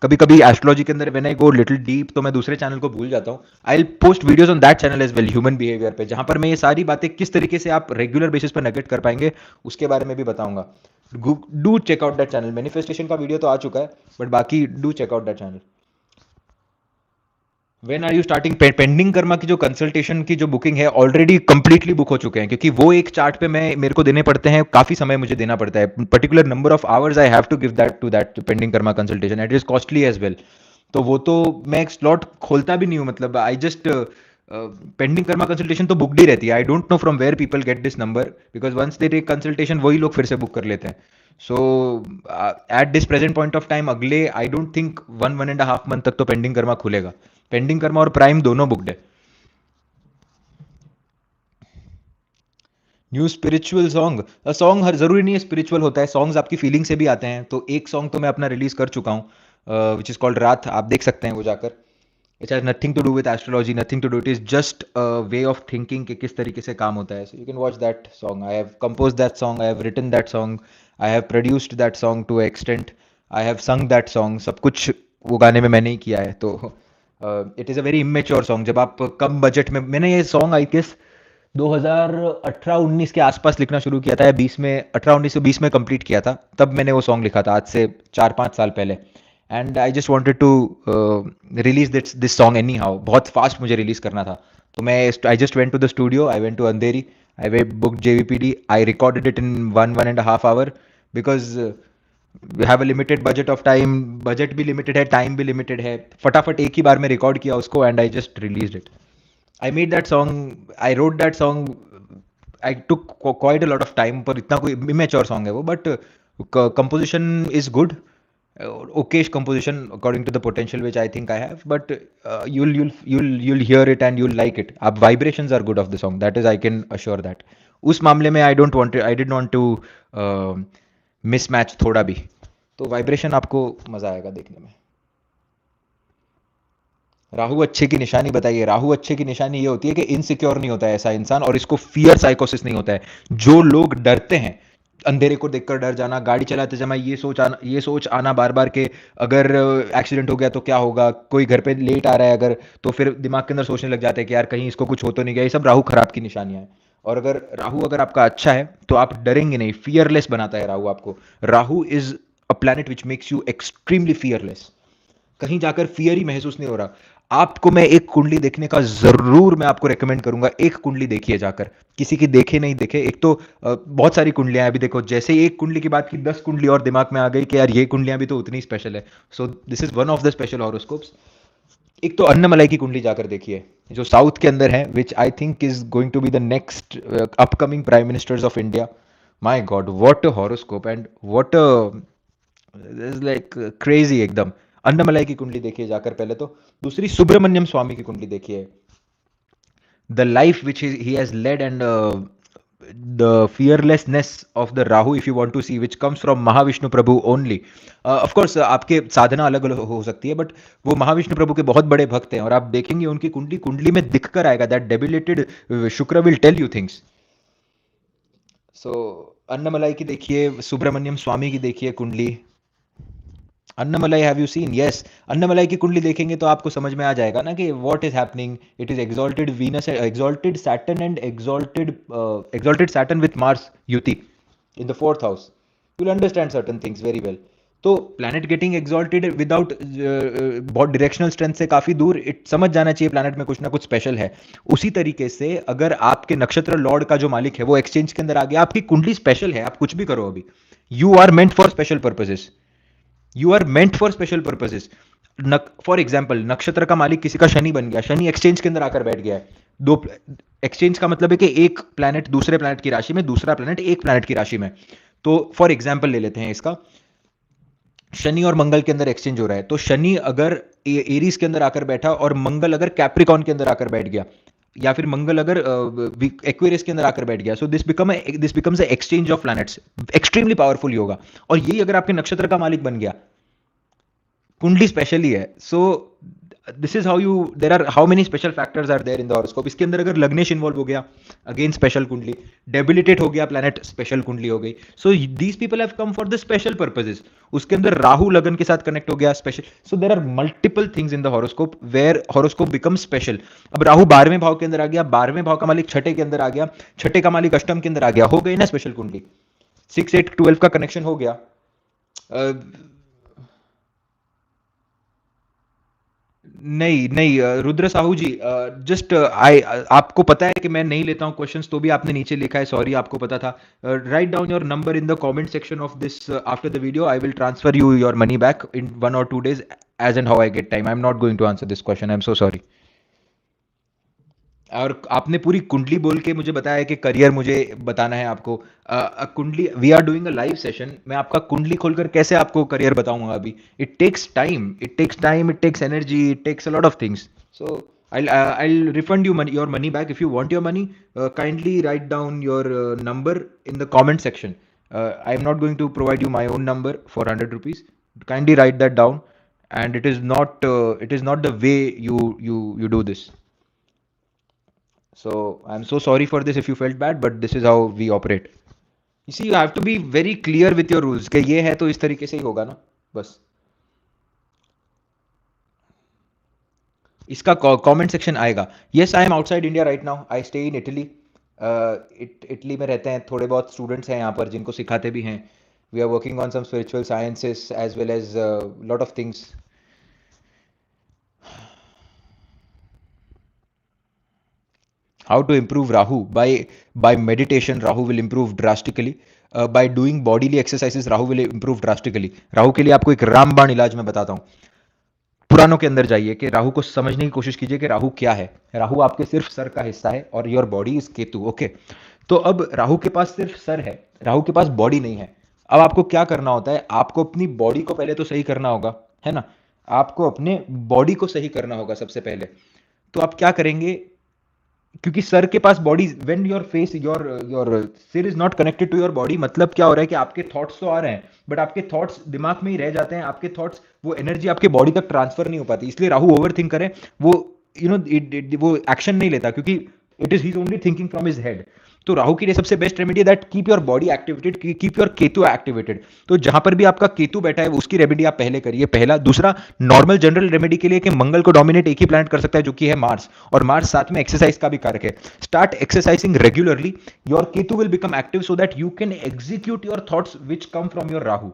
[SPEAKER 1] कभी कभी एस्ट्रोलॉजी के अंदर when I go little deep, तो मैं दूसरे चैनल को भूल जाता हूँ। I will post videos on that channel as well, human behaviour पे, जहां पर मैं ये सारी बातें किस तरीके से आप रेगुलर बेसिस पर नेगेट कर पाएंगे उसके बारे में भी बताऊंगा। Do check out that channel. Manifestation का वीडियो तो आ चुका है, बट बाकी do check out that channel. When are you starting? Pending karma की जो कंसल्टेशन की जो बुकिंग है ऑलरेडी कंप्लीटली बुक हो चुके हैं, क्योंकि वो एक चार्ट पे मैं मेरे को देने पड़ते हैं, काफी समय मुझे देना पड़ता है, particular number of hours I have to give that to that pending karma consultation, it is costly as well. तो वो तो मैं एक स्लॉट खोलता भी नहीं हूँ, मतलब I just pending karma consultation तो बुकड ही रहती है। I don't know from where people get this number, because once they take consultation वही लोग फिर से बुक कर लेते हैं। So at this present point of time अगले आई डोंट थिंक 1.5 मंथ तक तो पेंडिंग कर्मा खुलेगा। पेंडिंग कर्मा और प्राइम दोनों बुकड है। New spiritual song? सॉन्ग हर जरूरी नहीं है स्पिरिचुअल होता है, सॉन्ग्स आपकी फीलिंग से भी आते हैं। तो एक सॉन्ग तो मैं अपना रिलीज कर चुका हूँ विच इज कॉल्ड रात, आप देख सकते हैं वो जाकर। It has nothing to do with astrology, nothing to do, it is just way of thinking कि किस तरीके से काम होता है। So you can watch that song. I have compose that song, I have written that song, I have produced that song to extent, I have sung that song. सब कुछ वो गाने में मैंने ही किया है। तो it is a very immature song. जब आप कम बजट में, मैंने ये सॉन्ग आई गेस 2018-19 के आसपास लिखना शुरू किया था, या 20 में, 18-19 से 20 में कंप्लीट किया था, तब मैंने वो सॉन्ग लिखा था, आज से 4-5 साल पहले। And I just wanted to release this song anyhow, बहुत फास्ट मुझे रिलीज करना था। तो मैं I just went to the studio, I went to Andheri, I we book JVPD, I recorded it in 1.5 hour, because we have a limited budget of time, budget भी limited है, time भी limited है, फटाफट एक ही बार में रिकॉर्ड किया उसको, and I just release it. I made that song, I wrote that song, I took quite a lot of time, पर इतना कोई इमेच्योर सॉन्ग है वो, but composition is good, okayish composition according to the potential which I think I have, but you'll hear it and you'll like it। आप vibrations are good of the song, that is I can assure that। उस मामले में I did not to mismatch थोड़ा भी। तो vibration आपको मजा आएगा देखने में। राहु अच्छे की निशानी बताइए? राहु अच्छे की निशानी ये होती है कि इनसिक्योर नहीं होता है ऐसा इंसान, और इसको फियर साइकोसिस नहीं होता है। जो लोग डरते हैं, अंधेरे को देखकर डर जाना, गाड़ी चलाते समय ये सोच आना बार बार के अगर एक्सीडेंट हो गया तो क्या होगा, कोई घर पे लेट आ रहा है अगर, तो फिर दिमाग के अंदर सोचने लग जाते हैं कि यार कहीं इसको कुछ हो तो नहीं गया। ये सब राहु खराब की निशानियां हैं। और अगर राहु अगर आपका अच्छा है तो आप डरेंगे नहीं, फियरलेस बनाता है राहु आपको। Rahu is a planet which makes you extremely fearless. कहीं जाकर फियर ही महसूस नहीं हो रहा आपको। मैं एक कुंडली देखने का जरूर मैं आपको रेकमेंड करूंगा, एक कुंडली देखिए जाकर, किसी की देखे नहीं देखे। एक तो बहुत सारी कुंडलियां हैं, अभी देखो जैसे ही एक कुंडली की बात की 10 कुंडली और दिमाग में आ गई कि यार ये कुंडलियां भी तो उतनी स्पेशल है। So this is one of the special horoscopes. एक तो अन्नमलाई की कुंडली जाकर देखिए, जो साउथ के अंदर है, which I think is going to be the next upcoming prime ministers of India. My god, what a horoscope and what a, is like crazy एकदम। अन्नमलाई की कुंडली देखिए जाकर पहले तो। दूसरी सुब्रमण्यम स्वामी की कुंडली देखिए, the life which he has lead and the fearlessness of the Rahu, if you want to see, which comes from Mahavishnu Prabhu only। of course आपके साधना अलग अलग हो सकती है, बट वो महाविष्णु प्रभु के बहुत बड़े भक्त हैं, और आप देखेंगे उनकी कुंडली कुंडली में दिख कर आएगा दैट डेबिलेटेड शुक्र विल टेल यू थिंग्स। सो अन्नमलाई की देखिए, सुब्रमण्यम स्वामी की देखिए कुंडली। Annamalai have you seen? Yes. Annamalai की कुंडली देखेंगे तो आपको समझ में आ जाएगा ना कि what is happening. It is exalted Venus, exalted Saturn and exalted Saturn with Mars युति in the 4th house. You will understand certain things very well. तो प्लैनेट गेटिंग एक्सॉल्टेड विदाउट बहुत डायरेक्शनल स्ट्रेंथ से काफी दूर, it समझ जाना चाहिए planet में कुछ ना कुछ स्पेशल है। उसी तरीके से अगर आपके नक्षत्र लॉर्ड का जो मालिक है वो एक्सचेंज के अंदर आ गया, आपकी कुंडली स्पेशल है, आप कुछ भी करो अभी, you are meant for special purposes, you are meant for special purposes. For example नक्षत्र का मालिक किसी का शनि बन गया, शनि एक्सचेंज के अंदर आकर बैठ गया है। दो एक्सचेंज का मतलब है कि एक प्लैनेट दूसरे प्लैनेट की राशि में, दूसरा प्लैनेट एक प्लैनेट की राशि में। तो फॉर एग्जाम्पल ले लेते हैं इसका, शनि और मंगल के अंदर एक्सचेंज हो रहा है, तो शनि अगर एरीज के अंदर आकर बैठा और मंगल अगर कैप्रिकॉन के अंदर आकर बैठ गया, या फिर मंगल अगर एक्वेरियस के अंदर आकर बैठ गया, so this becomes exchange of planets, extremely powerful yoga. और यही अगर आपके नक्षत्र का मालिक बन गया, कुंडली स्पेशल ही है। So this is how you, there are how many special factors are there in the horoscope. इसके अंदर अगर लग्नेश इन्वॉल्व हो गया, अगेन स्पेशल कुंडली, डेबिलिटेट हो गया प्लैनेट, स्पेशल कुंडली हो गई। So these people have come for the special purposes. उसके अंदर राहु लगन के साथ कनेक्ट हो गया, special. So there are multiple things in the horoscope where horoscope become special. अब राहु 12वें भाव के अंदर आ गया, 12वें भाव का मालिक छठे के अंदर आ गया, छठे का मालिक अष्टम के अंदर आ गया, हो गई ना स्पेशल कुंडली। 6 8 12 का कनेक्शन हो गया। नहीं नहीं रुद्र साहू जी, जस्ट आई आपको पता है कि मैं नहीं लेता हूँ क्वेश्चंस, तो भी आपने नीचे लिखा है सॉरी, आपको पता था। Write down your number in the comment section of this, after the video I will transfer you your money back in 1 or 2 days as and how I get time. I am not going to answer this question, I am so sorry. और आपने पूरी कुंडली बोल के मुझे बताया कि career मुझे बताना है आपको। कुंडली, we are doing a live session, मैं आपका कुंडली खोलकर कैसे आपको करियर बताऊंगा अभी? It takes time, it takes time, it takes energy, it takes a lot of things. So I'll refund you money, your money back. If you want your money, kindly write down your number in the comment section. I'm not going to provide you my own number for 100 rupees. Kindly write that down. And it is not the way you do this. So I'm so sorry for this if you felt bad, but this is how we operate. You see, you have to be very clear with your rules कि ये है तो इस तरीके से ही होगा ना, बस। इसका कमेंट सेक्शन आएगा। Yes, I am outside India right now, I stay in Italy. Italy में रहते हैं, थोड़े बहुत स्टूडेंट्स हैं यहाँ पर जिनको सिखाते भी हैं। We are working on some spiritual sciences as well as lot of things. How to improve Rahu? By meditation, Rahu will improve drastically. By doing bodily exercises, Rahu will improve drastically. Rahu के लिए आपको एक रामबाण इलाज मैं बताता हूँ। पुराणों के अंदर जाइए कि राहु को समझने की कोशिश कीजिए कि राहु क्या है। राहु आपके सिर्फ सर का हिस्सा है और your body is Ketu. Okay, तो अब राहु के पास सिर्फ सर है, राहु के पास बॉडी नहीं है। अब आपको क्या करना होता है? आपको अपनी बॉडी को पहले तो सही करना होगा, है ना? आपको अपने बॉडी को सही करना होगा सबसे पहले। तो आप क्या करेंगे? क्योंकि सर के पास body, when your face, your sar is not connected to your body, मतलब क्या हो रहा है कि आपके थॉट्स तो आ रहे हैं बट आपके थॉट्स दिमाग में ही रह जाते हैं। आपके थॉट्स, वो एनर्जी आपके बॉडी तक ट्रांसफर नहीं हो पाती, इसलिए राहु ओवर थिंक करे। वो वो एक्शन नहीं लेता क्योंकि it is, he is only thinking from his head. तो राहु के लिए सबसे best remedy that keep your body activated, keep your Ketu activated. तो जहां पर भी आपका केतु बैठा है उसकी रेमेडी आप पहले करिए, पहला। दूसरा, नॉर्मल जनरल रेमेडी के लिए कि मंगल को डोमिनेट एक ही प्लैनेट कर सकता है जो कि है मार्स, और मार्स साथ में एक्सरसाइज का भी कारक है। Start exercising regularly, your Ketu will become active so that you can execute your thoughts which come from your Rahu.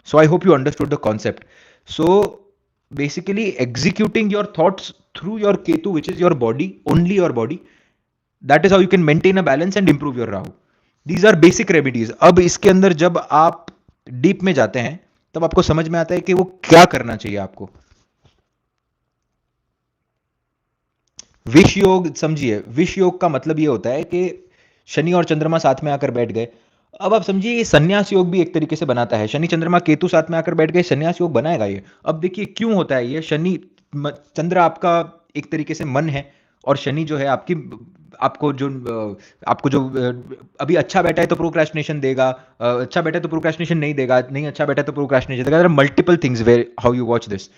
[SPEAKER 1] So I hope you understood the concept. So basically executing your thoughts through your Ketu, which is your body, only your body, that is how you can maintain a balance and improve your Rahu. These are basic remedies. अब इसके अंदर जब आप deep में जाते हैं तब आपको समझ में आता है कि वो क्या करना चाहिए आपको। विष योग समझिए, विष योग का मतलब ये होता है कि शनि और चंद्रमा साथ में आकर बैठ गए। अब आप समझिए ये संन्यास योग भी एक तरीके से बनाता है। शनि चंद्रमा केतु साथ में आकर बैठ गए, संन्यास योग बनाएगा ये। अब देखिए क्यों होता है ये। शनि, चंद्र आपका एक तरीके से मन है, और शनि जो है आपकी, आपको जो अभी अच्छा बैठा है तो प्रोक्रेस्टिनेशन देगा, अच्छा बैठा है तो प्रोक्रेस्टिनेशन नहीं देगा, नहीं अच्छा बैठा है तो प्रोक्रेस्टिनेशन देगा। Multiple things where how you watch this.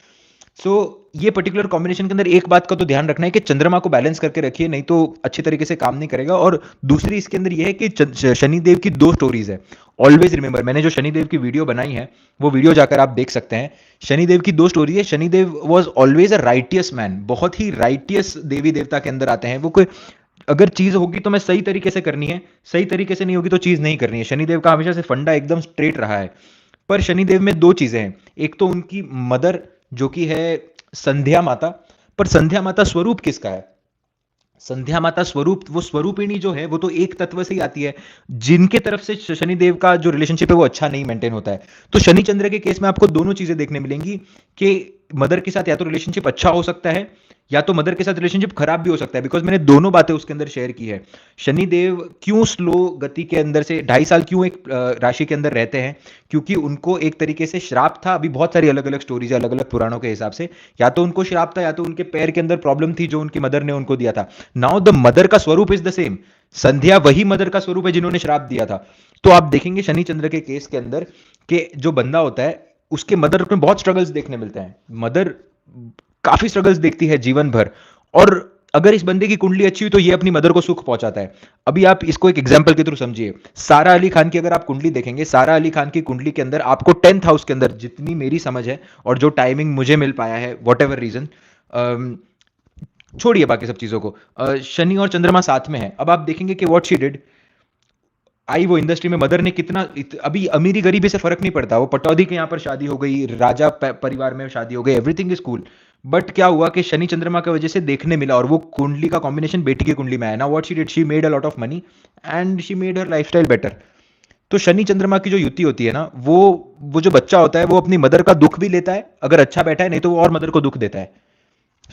[SPEAKER 1] So ये पर्टिकुलर कॉम्बिनेशन के अंदर एक बात का तो ध्यान रखना है कि चंद्रमा को बैलेंस करके रखिए, नहीं तो अच्छी तरीके से काम नहीं करेगा। और दूसरी इसके अंदर ये है कि शनिदेव की 2 स्टोरीज है। ऑलवेज रिमेंबर, मैंने जो शनिदेव की वीडियो बनाई है वो वीडियो जाकर आप देख सकते हैं। शनिदेव की 2 स्टोरी है। Shanidev was always a righteous man, बहुत ही राइटियस देवी देवता के अंदर आते हैं वो। कोई अगर चीज होगी तो मैं सही तरीके से करनी है, सही तरीके से नहीं होगी तो चीज नहीं करनी है। शनिदेव का हमेशा से फंडा एकदम स्ट्रेट रहा है। पर शनिदेव में 2 चीजें हैं। एक तो उनकी मदर जो कि है संध्या माता। पर संध्या माता स्वरूप किसका है? संध्या माता स्वरूप, वो स्वरूपिणी जो है वो तो एक तत्व से ही आती है, जिनके तरफ से शनिदेव का जो रिलेशनशिप है वो अच्छा नहीं मेंटेन होता है। तो शनि चंद्र के केस में आपको दोनों चीजें देखने मिलेंगी कि मदर के साथ या तो रिलेशनशिप अच्छा हो सकता है या तो मदर के साथ रिलेशनशिप खराब भी हो सकता है। बिकॉज मैंने दोनों बातें उसके अंदर शेयर की है। शनिदेव क्यों स्लो गति के अंदर से 2.5 साल क्यों एक राशि के अंदर रहते हैं? क्योंकि उनको एक तरीके से श्राप था। अभी बहुत सारी अलग अलग स्टोरीज है अलग अलग पुराणों के हिसाब से, या तो उनको श्राप था या तो उनके पैर के अंदर प्रॉब्लम थी जो उनकी मदर ने उनको दिया था। नाउ द मदर का स्वरूप इज द सेम। संध्या वही मदर का स्वरूप है जिन्होंने श्राप दिया था। तो आप देखेंगे शनि चंद्र के केस के अंदर कि जो बंदा होता है उसके मदर में बहुत स्ट्रगल्स देखने मिलते हैं। मदर काफी स्ट्रगल्स देखती है जीवन भर, और अगर इस बंदे की कुंडली अच्छी हुई तो ये अपनी मदर को सुख पहुंचाता है। अभी आप इसको एक एग्जांपल के थ्रू समझिए। सारा अली खान की अगर आप कुंडली देखेंगे, सारा अली खान की कुंडली के अंदर आपको 10th हाउस के अंदर, जितनी मेरी समझ है और जो टाइमिंग मुझे मिल पाया है, वॉट एवर रीजन, छोड़िए बाकी सब चीजों को, शनि और चंद्रमा साथ में है। अब आप देखेंगे कि व्हाट शी डिड, आई वो इंडस्ट्री में, मदर ने कितना अभी अमीरी गरीबी से फर्क नहीं पड़ता, वो पटौदी के यहाँ पर शादी हो गई, राजा परिवार में शादी हो गई, एवरीथिंग इज कूल। बट क्या हुआ कि शनि चंद्रमा की वजह से देखने मिला, और वो कुंडली का कॉम्बिनेशन बेटी की कुंडली में आया ना, what she did, she made a lot of money and she made her lifestyle better. तो शनि चंद्रमा की जो युति होती है ना, वो जो बच्चा होता है वो अपनी मदर का दुख भी लेता है अगर अच्छा बैठा है, नहीं तो वो और मदर को दुख देता है।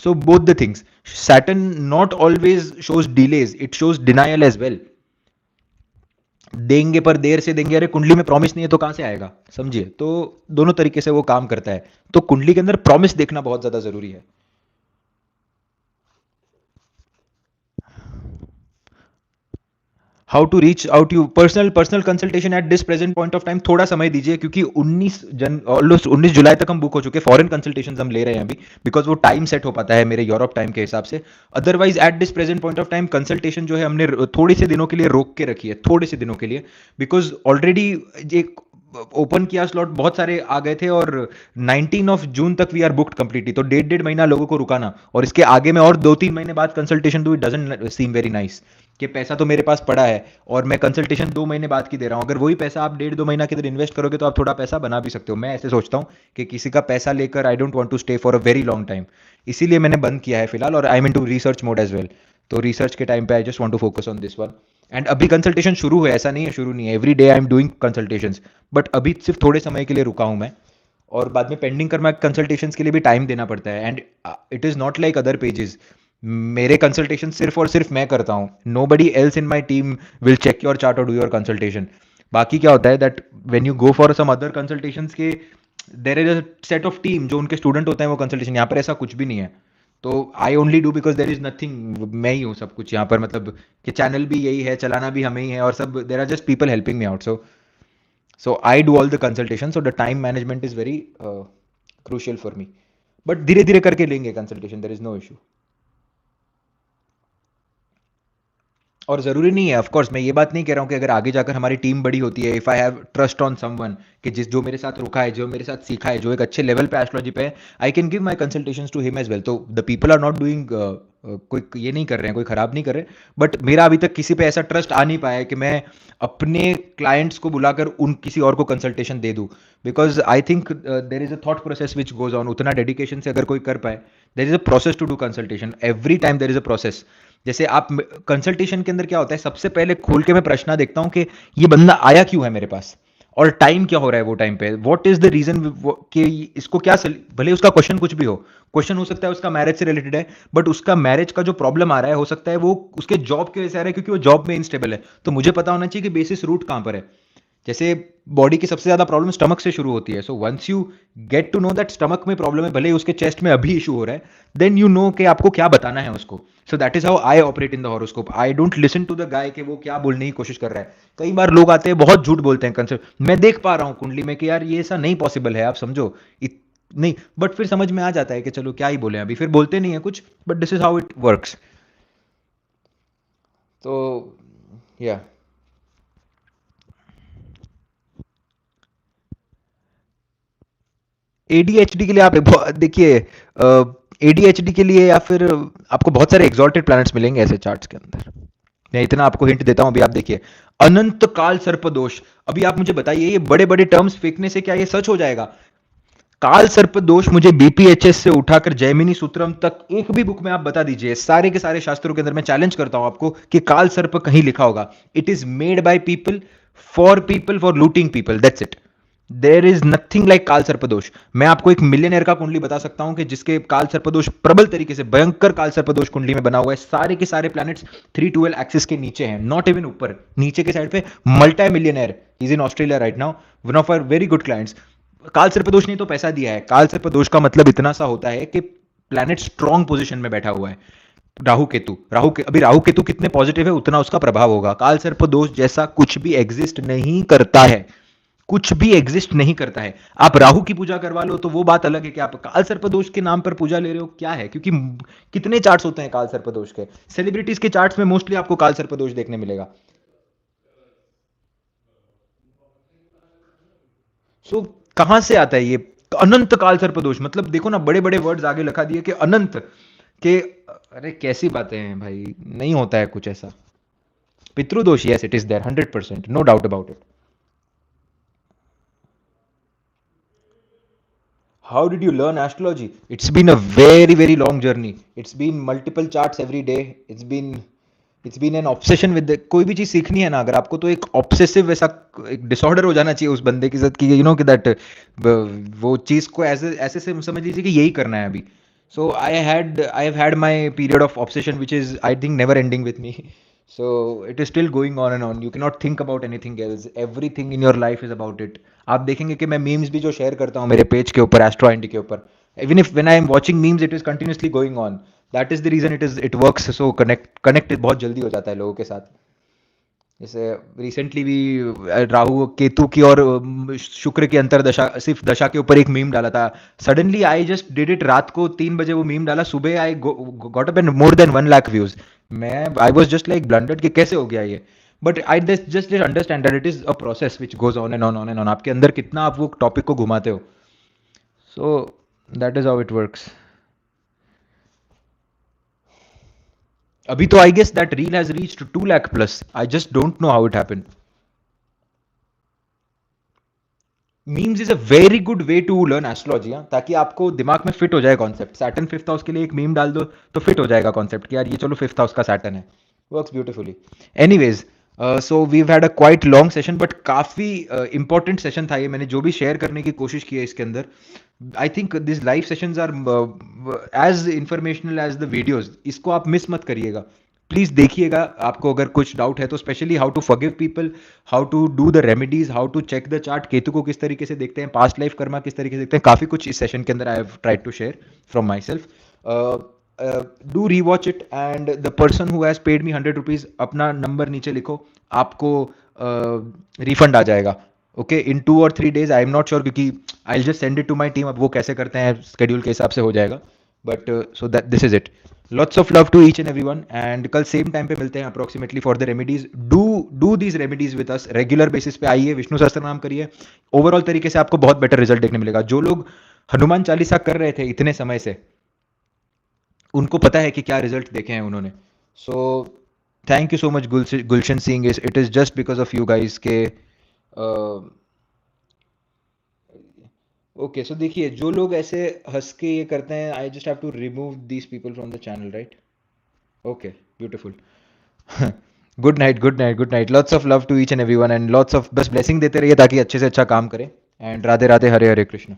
[SPEAKER 1] So both the things, Saturn not always shows delays, it shows denial as well. देंगे पर देर से देंगे, अरे कुंडली में प्रॉमिस नहीं है तो कहां से आएगा, समझिए। तो दोनों तरीके से वो काम करता है। तो कुंडली के अंदर प्रॉमिस देखना बहुत ज्यादा जरूरी है। How to reach out you, personal personal consultation at this present point of time थोड़ा समय दीजिए, क्योंकि 19 जुलाई तक हम बुक हो चुके हैं, फॉरेन कंसल्टेशन हम ले रहे हैं अभी, बिकॉज वो टाइम सेट हो पाता है मेरे यूरोप टाइम के हिसाब से। Otherwise eight this present point of time consultation जो है हमने थोड़े से दिनों के लिए रोक के रखी है, थोड़े से दिनों के लिए, बिकॉज ऑलरेडी एक ओपन किया स्लॉट बहुत सारे आ गए थे, और 19 जून तक वी आर बुक्ड कंप्लीटली। तो 1.5 महीना लोगों को रुकाना और इसके आगे में और 2-3 महीने बाद कंसल्टेशन दो, it doesn't seem very nice. कि पैसा तो मेरे पास पड़ा है और मैं कंसल्टेशन 2 महीने बाद की दे रहा हूँ, अगर वही पैसा आप 1.5-2 महीना के अंदर इन्वेस्ट करोगे तो आप थोड़ा पैसा बना भी सकते हो। मैं ऐसे सोचता हूँ कि किसी का पैसा लेकर I don't want to stay for a very long time, इसीलिए मैंने बंद किया है फिलहाल, और I am into research mode as well. तो रिसर्च के टाइम पे I just want to focus on this one. And अभी कंसल्टेशन शुरू है, ऐसा नहीं है शुरू नहीं है, every day I am doing consultations, but अभी सिर्फ थोड़े समय के लिए रुका हूँ मैं, और बाद में पेंडिंग कर्मा कंसल्टेशंस के लिए भी टाइम देना पड़ता है। And it is not like other pages, मेरे कंसल्टेशन सिर्फ और सिर्फ मैं करता हूँ, nobody else in my team will check your chart और डू योर कंसल्टेशन। बाकी क्या होता है that when you go for some other consultations के, there is a set of team जो उनके स्टूडेंट होते हैं वो कंसल्टेशन, यहाँ पर ऐसा कुछ भी नहीं है। तो I only do because there is nothing, मैं ही हूँ सब कुछ यहाँ पर, मतलब कि चैनल भी यही है, चलाना भी हमें ही है, और सब there are just people helping me out. So I do all the consultation, so the time management is very crucial for me. But धीरे धीरे करके लेंगे consultation, there is no issue. और ज़रूरी नहीं है, ऑफ कोर्स मैं ये बात नहीं कह रहा हूँ कि अगर आगे जाकर हमारी टीम बड़ी होती है, if I have trust on someone, कि जिस जो मेरे साथ रुका है, जो मेरे साथ सीखा है, जो एक अच्छे लेवल पे एस्ट्रोलॉजी पे है, I can give my consultations to him as well. तो the people are not doing, कोई ये नहीं कर रहे हैं, कोई खराब नहीं कर रहे, बट मेरा अभी तक किसी पे ऐसा ट्रस्ट आ नहीं पाया है कि मैं अपने क्लाइंट्स को बुलाकर उन किसी और को कंसल्टेशन दे दूँ। Because I think there is a thought process which goes on, उतना डेडिकेशन से अगर कोई कर पाए, there is a process to do consultation, every time there is a process. जैसे आप कंसल्टेशन के अंदर क्या होता है, सबसे पहले खोल के मैं प्रश्न देखता हूं कि ये बंदा आया क्यों है मेरे पास, और टाइम क्या हो रहा है वो टाइम पे, व्हाट इज द रीजन कि इसको क्या भले उसका क्वेश्चन कुछ भी हो, क्वेश्चन हो सकता है उसका मैरिज से रिलेटेड है, बट उसका मैरिज का जो प्रॉब्लम आ रहा है हो सकता है वो उसके जॉब की वजह से आ रहा है, क्योंकि वो जॉब में इनस्टेबल है। तो मुझे पता होना चाहिए कि बेसिस रूट कहां पर है। जैसे बॉडी की सबसे ज्यादा प्रॉब्लम स्टमक से शुरू होती है, so once you get to know that stomach में प्रॉब्लम है, भले ही उसके चेस्ट में अभी इशू हो रहा है, देन यू नो कि आपको क्या बताना है उसको। So that is how I operate in the horoscope, I don't listen to the guy कि वो क्या बोलने की कोशिश कर रहा है। कई बार लोग आते हैं बहुत झूठ बोलते हैं कंसेप्ट, मैं देख पा रहा हूँ कुंडली में कि यार ये ऐसा नहीं पॉसिबल है, आप समझो नहीं, बट फिर समझ में आ जाता है कि चलो क्या ही बोले, अभी फिर बोलते नहीं है कुछ, but this is how it works. तो या एडीएचडी के लिए आप देखिए, एडीएचडी के लिए या फिर आपको बहुत सारे एग्जॉल्टेड प्लैनेट्स मिलेंगे ऐसे चार्ट्स के अंदर। मैं इतना आपको हिंट देता हूं, अभी आप देखिए, अनंत काल सर्प दोष। अभी आप मुझे बताइए, ये बड़े बड़े टर्म्स फेंकने से क्या ये सच हो जाएगा? काल सर्प दोष मुझे बीपीएचएस से उठाकर जैमिनी सूत्रम तक एक भी बुक में आप बता दीजिए, सारे के सारे शास्त्रों के अंदर मैं चैलेंज करता हूं आपको कि काल सर्प कहीं लिखा होगा। It is made by people for looting people, that's it. There is nothing like काल सर्पदोष। मैं आपको एक मिलियनर का कुंडली बता सकता हूं कि जिसके काल सर्पदोष प्रबल तरीके से, भयंकर काल सर्पदोष कुंडली में बना हुआ है, सारे के सारे प्लैनेट्स 312 एक्सिस के नीचे हैं, नॉट इवन ऊपर, नीचे के साइड पे, multi millionaire, is in Australia right now, one of our very good clients. काल सर्पदोष ने तो पैसा दिया है। काल सर्पदोष का मतलब इतना सा होता है कि प्लैनेट स्ट्रॉन्ग पोजीशन में बैठा हुआ है। अभी राहु केतु कितने पॉजिटिव है उतना उसका प्रभाव होगा। काल सर्प दोष जैसा कुछ भी एग्जिस्ट नहीं करता है, कुछ भी एग्जिस्ट नहीं करता है। आप राहु की पूजा करवा लो तो वो बात अलग है कि आप काल सर्प दोष के नाम पर पूजा ले रहे हो, क्या है, क्योंकि कितने चार्ट्स होते हैं काल सर्प दोष के, सेलिब्रिटीज के चार्ट्स में मोस्टली आपको काल सर्प दोष देखने मिलेगा। सो कहां से आता है ये अनंत काल सर्प दोष? मतलब देखो ना, बड़े बड़े वर्ड्स आगे लिखा दिए कि अनंत के, अरे कैसी बातें हैं भाई, नहीं होता है कुछ ऐसा। Pitrudosh, yes, it is there, 100%, no doubt about it. How did you learn astrology? It's been a very, very long journey. It's been multiple charts every day. It's been an obsession with कोई भी चीज़ सीखनी है ना अगर आपको तो एक obsessive ऐसा एक डिसऑर्डर हो जाना चाहिए उस बंदे के साथ कि कि दैट वो चीज़ को ऐसे से समझ लीजिए कि यही करना है अभी. So I have had my period of obsession which is I think never ending with me. So it is still going on and on. You cannot think about anything else. Everything in your life is about it. आप देखेंगे कि मैं memes भी जो share करता हूँ मेरे page के ऊपर एस्ट्रो आइंडी के ऊपर, even if when I am watching memes it is continuously going on. That is the reason it works so connect बहुत जल्दी हो जाता है लोगों के साथ. जैसे रिसेंटली भी राहु केतु की और शुक्र की अंतरदशा सिर्फ दशा के ऊपर एक मीम डाला था. Suddenly I just did it, रात को 3 बजे वो मीम डाला, सुबह I got up and more than 1 lakh views. मैं आई वॉज जस्ट लाइक ब्लंडेड कि कैसे हो गया ये. But I just understand that it is a process which goes on and on on and on. आपके अंदर कितना आप वो टॉपिक को घुमाते हो. सो that is how it works. अभी तो I guess that reel has reached 2 lakh plus. I just don't know how it happened. Memes is a very good way to learn astrology, ताकि आपको दिमाग में फिट हो जाए कॉन्सेप्ट. सैटर्न फिफ्थ हाउस के लिए एक मीम डाल दो तो फिट हो जाएगा कॉन्सेप्ट कि यार ये चलो फिफ्थ हाउस का सैटर्न है. Works beautifully. Anyways, so we had a quite long session but काफ़ी इंपॉर्टेंट सेशन था ये. मैंने जो भी शेयर करने की कोशिश की है इसके अंदर, I think this live sessions are as informational as the videos. इसको आप मिस मत करिएगा, प्लीज़ देखिएगा. आपको अगर कुछ डाउट है तो specially how to forgive people, how to do the remedies, how to check the chart, Ketu को किस तरीके से देखते हैं, पास्ट लाइफ कर्मा किस तरीके से देखते हैं, काफ़ी कुछ इस सेशन के अंदर I have tried to share from myself. Do rewatch it and the person who has paid me 100 rupees, अपना नंबर नीचे लिखो, आपको रिफंड आ जाएगा. Okay, in 2 or 3 days, I am not sure क्योंकि I just send it to my team. अब वो कैसे करते हैं स्केड्यूल के हिसाब से हो जाएगा. But so that this is it. Lots of love to each and everyone and कल सेम टाइम पे मिलते हैं approximately for the remedies. Do these remedies with us. Regular basis पे आइए, विष्णु सहस्त्र नाम करिए. ओवरऑल तरीके से आपको बहुत बेटर रिजल्ट देखने मिलेगा. जो लोग हनुमान चालीसा कर रहे थे इतने समय से, उनको पता है कि क्या रिजल्ट देखे हैं उन्होंने. So thank you so much Gulshan Singh. It is just because of you guys के. ओके, सो देखिए जो लोग ऐसे हंस के ये करते हैं, I just have to remove these people from the channel, right? Okay, beautiful. Good night, good night, good night. Lots of love to each and everyone and lots of बस ब्लेसिंग देते रहिए ताकि अच्छे से अच्छा काम करें. एंड राधे राधे, हरे हरे कृष्ण.